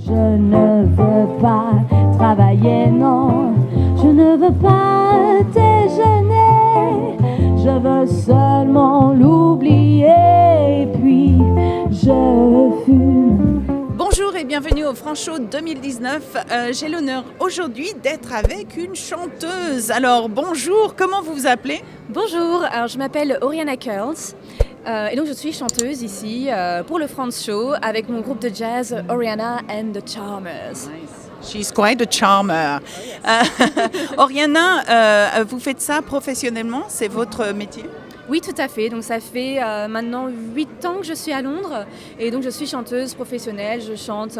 Je ne veux pas travailler, non. Je ne veux pas déjeuner. Je veux seulement l'oublier. Et puis je fume. Bonjour et bienvenue au Franchot 2019. J'ai l'honneur aujourd'hui d'être avec une chanteuse. Alors bonjour, comment vous vous appelez ? Bonjour, alors je m'appelle Oriana Curls et donc je suis chanteuse ici pour le Franchot avec mon groupe de jazz Oriana and the Charmers. She's quite a charmer. Oriana, vous faites ça professionnellement, c'est votre métier ? Oui, tout à fait. Donc ça fait maintenant 8 ans que je suis à Londres et donc je suis chanteuse professionnelle. Je chante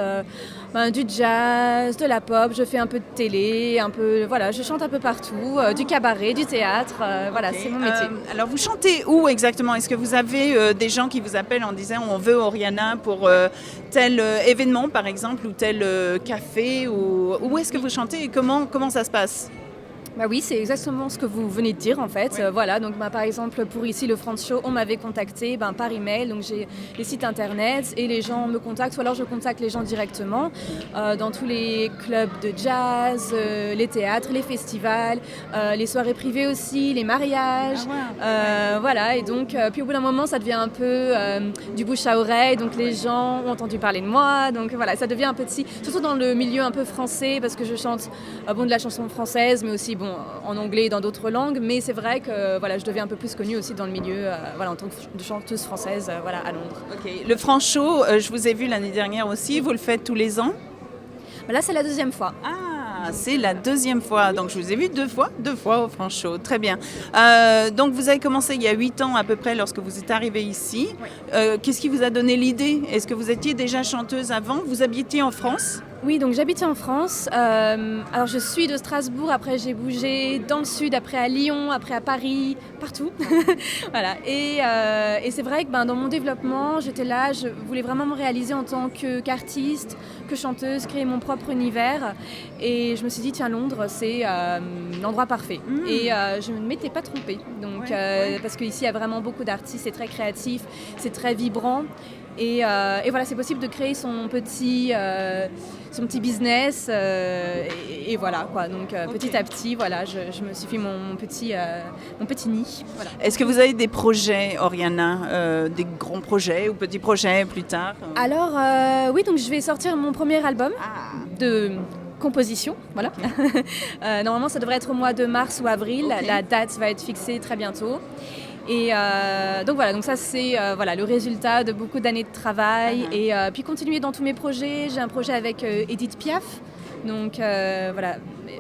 du jazz, de la pop, je fais un peu de télé, je chante un peu partout, du cabaret, du théâtre. Okay. C'est mon métier. Alors vous chantez où exactement ? Est-ce que vous avez des gens qui vous appellent en disant on veut Oriana pour tel événement par exemple ou tel café ou où est-ce que vous chantez et comment ça se passe ? Bah oui, c'est exactement ce que vous venez de dire en fait. Oui. Donc par exemple pour ici le Franchot, on m'avait contacté par email, donc j'ai les sites internet et les gens me contactent, ou alors je contacte les gens directement dans tous les clubs de jazz, les théâtres, les festivals, les soirées privées aussi, les mariages. Et donc puis au bout d'un moment ça devient un peu du bouche à oreille, donc les gens ont entendu parler de moi, donc voilà, ça devient un petit, surtout dans le milieu un peu français parce que je chante de la chanson française mais aussi en anglais et dans d'autres langues, mais c'est vrai que je deviens un peu plus connue aussi dans le milieu en tant que chanteuse française à Londres. Okay. Le Franchot, je vous ai vu l'année dernière aussi, vous le faites tous les ans ? Là, c'est la deuxième fois. Ah, c'est la deuxième fois. Donc, je vous ai vu deux fois au Franchot. Très bien. Donc, vous avez commencé il y a 8 ans à peu près lorsque vous êtes arrivée ici. Oui. Qu'est-ce qui vous a donné l'idée ? Est-ce que vous étiez déjà chanteuse avant ? Vous habitiez en France ? Oui, donc j'habitais en France. Alors je suis de Strasbourg, après j'ai bougé dans le sud, après à Lyon, après à Paris, partout. Voilà. Et c'est vrai que dans mon développement, j'étais là, je voulais vraiment me réaliser en tant qu'artiste, que chanteuse, créer mon propre univers. Et je me suis dit, tiens, Londres, c'est l'endroit parfait. Et je ne m'étais pas trompée. Donc, parce qu'ici, il y a vraiment beaucoup d'artistes, c'est très créatif, c'est très vibrant. Et voilà, c'est possible de créer son petit business et voilà quoi. Donc petit à petit, voilà, je me suis fait mon petit nid. Voilà. Est-ce que vous avez des projets, Oriana, des grands projets ou petits projets plus tard ? Alors oui, donc je vais sortir mon premier album de composition, voilà. Okay. Normalement, ça devrait être au mois de mars ou avril. Okay. La date va être fixée très bientôt. Et donc ça c'est le résultat de beaucoup d'années de travail et puis continuer dans tous mes projets. J'ai un projet avec Edith Piaf, donc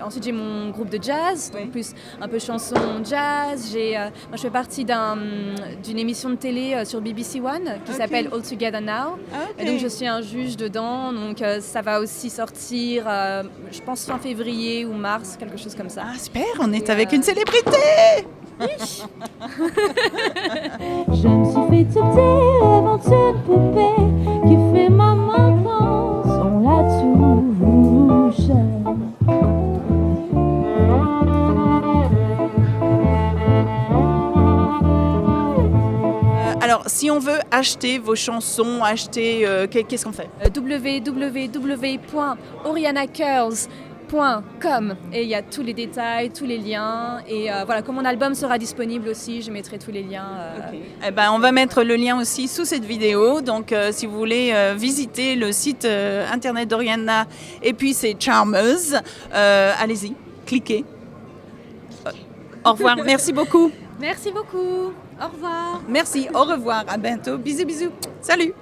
ensuite j'ai mon groupe de jazz, donc plus un peu chanson jazz. Je fais partie d'une émission de télé sur BBC One qui s'appelle All Together Now. Et donc je suis un juge dedans, donc ça va aussi sortir je pense fin février ou mars, quelque chose comme ça. Ah super, on est avec une célébrité. Je me suis fait tout petit avant une poupée qui fait ma maintenance, on la touche. Alors, si on veut acheter vos chansons, qu'est-ce qu'on fait ? www.orianacurls.com et il y a tous les détails, tous les liens et quand mon album sera disponible aussi, je mettrai tous les liens. Okay. On va mettre le lien aussi sous cette vidéo, donc si vous voulez visiter le site internet d'Oriana et puis c'est Charmers, allez-y, cliquez. Au revoir, merci beaucoup. Merci beaucoup, au revoir. Merci, au revoir, à bientôt, bisous, salut.